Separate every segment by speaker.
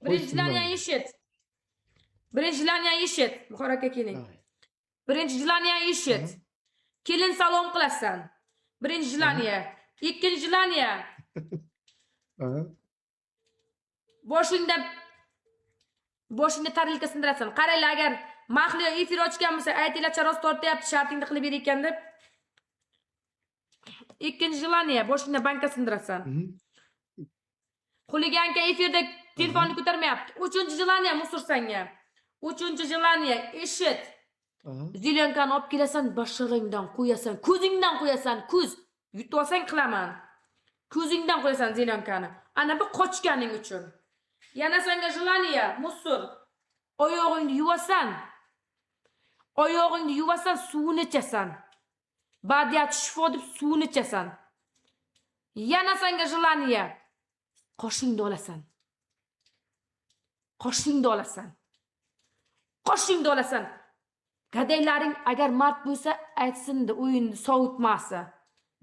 Speaker 1: Birinchilarni eshit. Birinchilarni eshit. Buxor aka keling. Birinchilarni eshit. Kelin salom qilasan. Birinchilarni. Ikkinchilarni. Boshingda tarilka sindirasan. Qaranglar, agar Mahliyo efir ochgan bo'lsa, aytinglar, charos tortyapti, shartingni qilib ber ekan deb. Ikkinchilarni boshingda banka sindirasan. Xuliganka efirda telefonni ko'tarmayapti. Uchinchi jilani ham usursanga. Uchinchi jilani eshit. Zilonkani olib kelasan, basharangdan qo'yasan, ko'zingdan qo'yasan, ko'z yutib olsang qilaman. Ko'zingdan qo'yasan zilonkani. Ana bu qochganing uchun. Yana senga jilaniya, musur. Oyog'ingni yuvasan. Oyog'ingni yuvasan, suvini ichasan. Badiyat shifo deb suvini ichasan. Yana senga jilaniya. Qoshingni olasan. Qoshingni olasan. Qoshingni olasan. Gadaylaring agar mard bo'lsa, aytsin-da, o'yinni sovutmasa.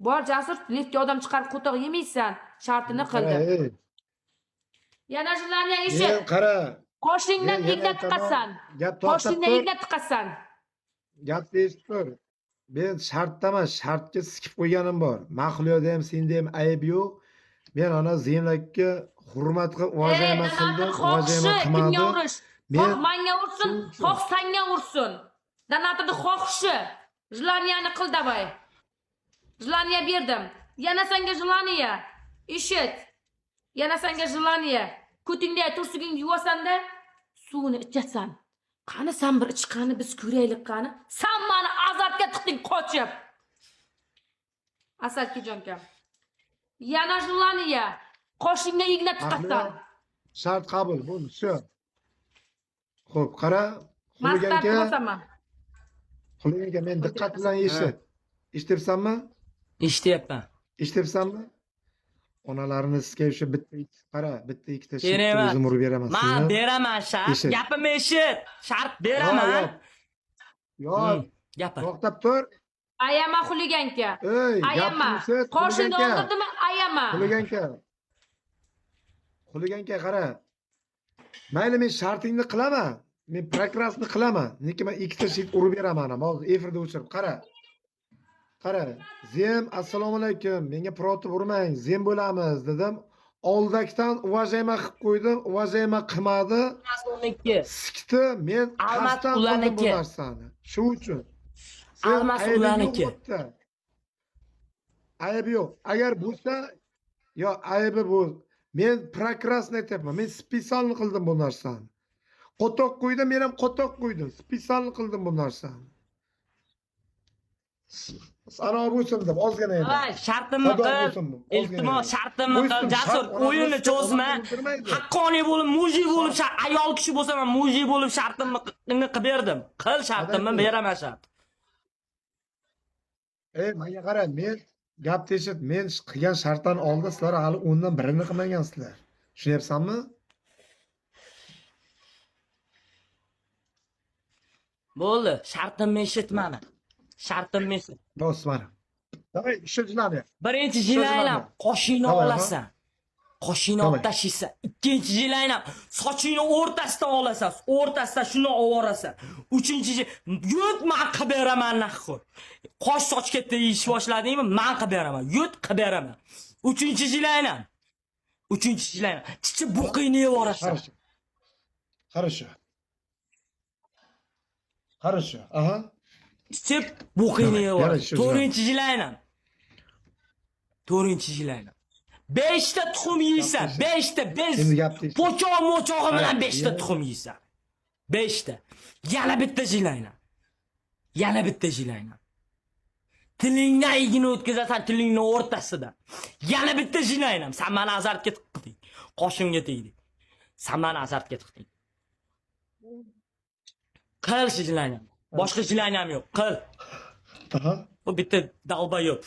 Speaker 1: Bor Jasur, liftga odam chiqarib qo'toq yemaysan, shartini qildi. Yana shularni eshit.
Speaker 2: Qara.
Speaker 1: Qoshingdan igna tiqasan. Qoshingdan igna tiqasan.
Speaker 2: Gapni eshitib tur. Men shartdaman, shartga sikib qo'yganim bor. Mahliyoda ham, senda ham ayb yo'q. Men ana Zeynakka hurmat qilib, vaziyama qildim, vaziyama qilmadi.
Speaker 1: Xoh menga ursin, xoh senga ursin. Danatida xohishi. Jlaniyani qil davay. Jlaniya berdim. Yana senga jlaniya. Eshit. Yana senga jlaniya. Ko'tingda tursuging yuvasan-da, suvini ichasan. Qani sen bir ichqani biz ko'raylik qani. Sen meni azobga tiqding qochib. Asalkijonkam. Yana jlaniya. Qoshingga igna tiqasan.
Speaker 2: Shart qabul, bo'ldi, shu. Xo'p, qara. Xuliganka, men diqqat bilan eshit. Eshityapsanmi?
Speaker 3: Eshityapman.
Speaker 2: Eshityapsanmi? Onalarini sizga o'sha bitta qara, bitta ikkita shart o'zim urib beraman.
Speaker 3: Men beraman shart. Gapimni eshit. Shart beraman.
Speaker 2: Yo'q.
Speaker 3: Gapir.
Speaker 2: To'xtab tur.
Speaker 1: Ayama xuliganka.
Speaker 2: Ayama.
Speaker 1: Qoshingni oldirdimi? Ayama.
Speaker 2: Xuliganka qara. Mayli, men shartingni qilaman. Men prekrasni qilaman. Lekin men ikkita shit urib beraman. Hozir efirda o'chirib qara. Qara, Zem, assalomu alaykum. Menga protib urmang, Zem bo'lamiz dedim. Oldakdan uvajayma qilib qo'ydim, uvajayma qilmadi. Sikdi, men qasddan qildim bu narsani. Shu uchun.
Speaker 3: Almas ulaniki.
Speaker 2: Ayb yo'q. Agar bo'lsa, yo aybi bu. Men prekrasni aytyapman. Men spesialni qildim bu narsani. Qo'toq qo'ydim, men ham qo'toq qo'ydim. Spesialni qildim bu narsani. Sana bo'lsin deb ozgina edi.
Speaker 3: Shartimni qil. Iltimos, shartimni qil. Jasur, o'yinni cho'zma. Haqqoniy bo'lib, muji bo'lib, ayol kishi bo'lsa ham muji bo'lib shartimni qilib berdim. Qil shartimni beraman shart.
Speaker 2: Menga qara, men gap teshit, men qilgan shartdan oldin sizlar hali 10 dan birini qilmagansizlar. Tushunyapsanmi?
Speaker 3: Bo'ldi, shartimni eshitmani. Shartimni eshit.
Speaker 2: Bosmana. Davay, shu jilani.
Speaker 3: Birinchi jilaylam qoshingni olasan. Qoshingni olib tashlaysan. Ikkinchi jilaylam sochingni o'rtasidan olasan. O'rtasidan shuni olib orasan. Uchinchi yut men qilib beraman naqo. Qosh soch ketdi ish boshladingmi? Men qilib beraman. Yut qilib beraman. Uchinchi jilaylam. Chichi buqingni yeb orasan.
Speaker 2: Хорошо. Aha.
Speaker 3: Chichib buqingni yeb orasan. To'rtinchi jilaylam. 5 ta tuxum yeysan. 5 ta biz. Po'choq bilan 5 ta tuxum yeysan. 5 ta. Yana bitta jilaylam. Tilingni igini o'tkazasan, tilingni o'rtasida. Yana bitta jilaylam. Sen meni azartga tiqding. Qoshimga tegdi. Sen meni azartga tiqding. Qil jilaylam. Boshqa jilaylam yo'q. Qil. Bu bitta dalbayob.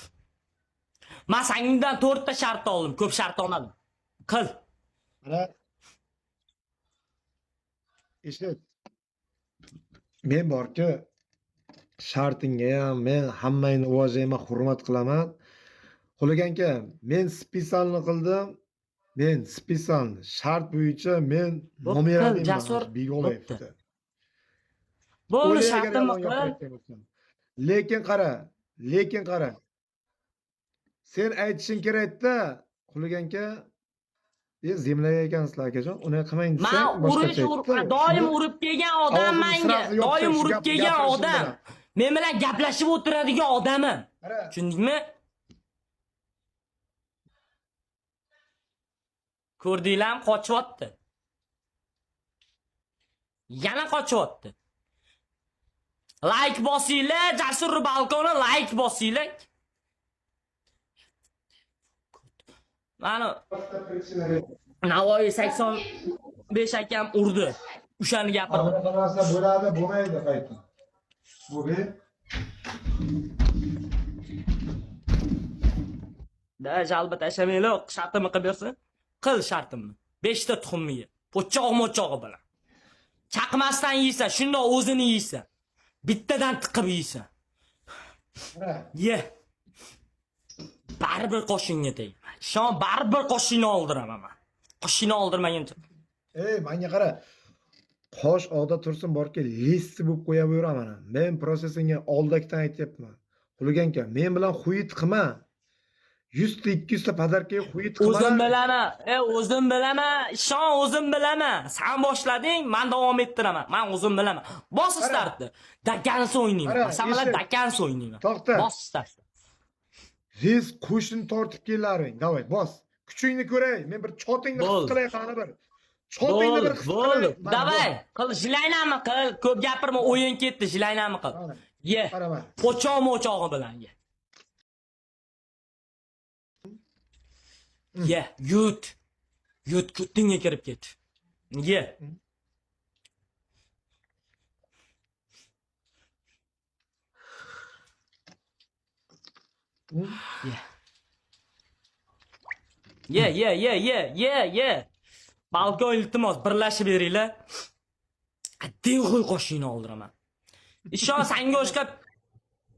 Speaker 3: Men sendan 4 ta shart oldim, ko'p shart olmadim. Qil.
Speaker 2: Mana eshit. Men borki, shartingga ham men hammangni uvojayman, hurmat qilaman. Xuliganka, men spesialni qildim. Men spisan shart bo'yicha men
Speaker 3: Bo'pti,
Speaker 2: nomeradimman
Speaker 3: Jasur,
Speaker 2: Bego'yevda.
Speaker 3: Bo'ldi,
Speaker 2: O'lay agar
Speaker 3: shartimi
Speaker 2: yolg'on
Speaker 3: qil.
Speaker 2: gapirayotgan bo'lsam. Lekin qara. Sen aytishing kerakda, Xuliganka, zemlaga ekansizlar akajon. Uni qilmang
Speaker 3: Men
Speaker 2: desang boshqacha
Speaker 3: doim urib kelgan odam menga. Doim urib kelgan odam. Men bilan gaplashib o'tiradigan odamim. Tushundingmi? Ko'rdinglarmi, qochyapti. Yana qochyapti. Like bosinglar, Jasur balkoni like bosinglar. Mana Navoiy 85 akam urdi. O'shani gapirdi.
Speaker 2: Bunaqa narsa bo'ladi, bo'lmaydi qayta. Bu be.
Speaker 3: Da jalba tashamanglar, shartimni qilib bersin. Qil shartimni. 5 ta tuxumni ye. Po'choq-mo'chog'i bilan. Chaqmasdan yeysan, shundoq o'zini yeysan. Bittadan tiqib yeysan. Ye. Baribir qo'shingga tegma. Shon baribir qo'shingni oldiraman men. Qo'shingni oldirmaguncha.
Speaker 2: Ey, menga qara. Qosh og'da tursin borki, listi bo'lib qo'yaveraman. Men prosesingga oldakdan aytyapman. Xuliganka, men bilan xuyit qilma. 100 ta 200 ta padarkaga xuyit qilma.
Speaker 3: O'zim bilaman. O'zim bilaman. Ishon, o'zim bilaman. Sen boshlading, men davom ettiraman. Men o'zim bilaman. Bos startni. Dakansi o'ynayman. Masalan, dakansi o'ynayman.
Speaker 2: To'xta.
Speaker 3: Bos startni.
Speaker 2: Siz qo'shin tortib kellaring. Davay, bos. Kuchingni ko'ray. Men bir chotingni his qilay qani bir. Chotingni bir his qilay.
Speaker 3: Davay, qil, jilaynami qil. Ko'p gapirma, o'yin ketdi, jilaynami qil. Ye. Po'choq-mo'chog'i bilan ye. Ye, yut. Yut, kutingga kirib ket. Ye. Ye. Balkon iltimos birlashib beringlar. Denxo'y qo'shingni oldiraman. Ishon senga o'shqa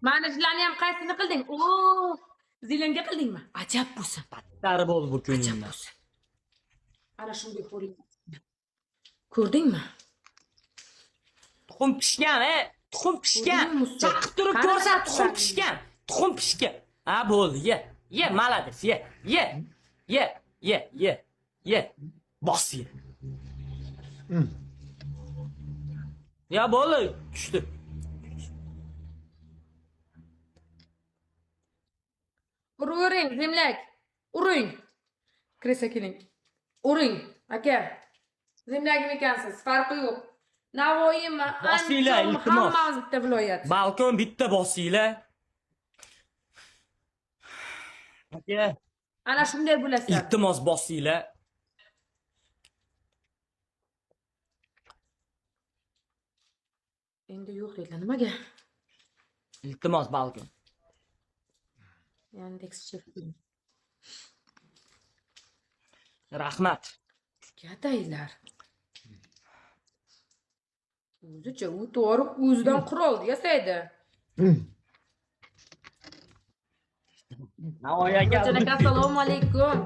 Speaker 1: Mana shularni ham qaysini qilding? O, zilimga qildingmi? Ajab bo'lsin.
Speaker 3: battar bo'l bu
Speaker 1: Ajab
Speaker 3: kuningda.
Speaker 1: bo'lsin. Ana shunday ko'ring. Ko'rdingmi?
Speaker 3: Tuxum pishgan, tuxum pishgan. Chaqib turib ko'rsat, tuxum pishgan. Tuxum pishgan. Ha, bo'ldi, ye. Ye, malades, ye. Bos ye. Ya bo'ldi, tushdi.
Speaker 1: Uring, zemlyak. Uring. Kirsa keling. Uring, aka. Zemlyagim ekansiz, farqi yo'q. Navoiymi?
Speaker 3: Bosinglar, iltimos.
Speaker 1: Hammamiz bitta viloyat.
Speaker 3: Balkon bitta bosinglar. Aka,
Speaker 1: Ana shunday bo'lasan.
Speaker 3: iltimos bosinglar.
Speaker 1: Endi yo'q deydilar, nimaga?
Speaker 3: Iltimos balkon.
Speaker 1: Yandex chef.
Speaker 3: Rahmat.
Speaker 1: Gadaylar. O'zicha u to'g'ri o'zidan qurol yasaydi.
Speaker 3: Navoiy aka.
Speaker 1: Assalomu alaykum.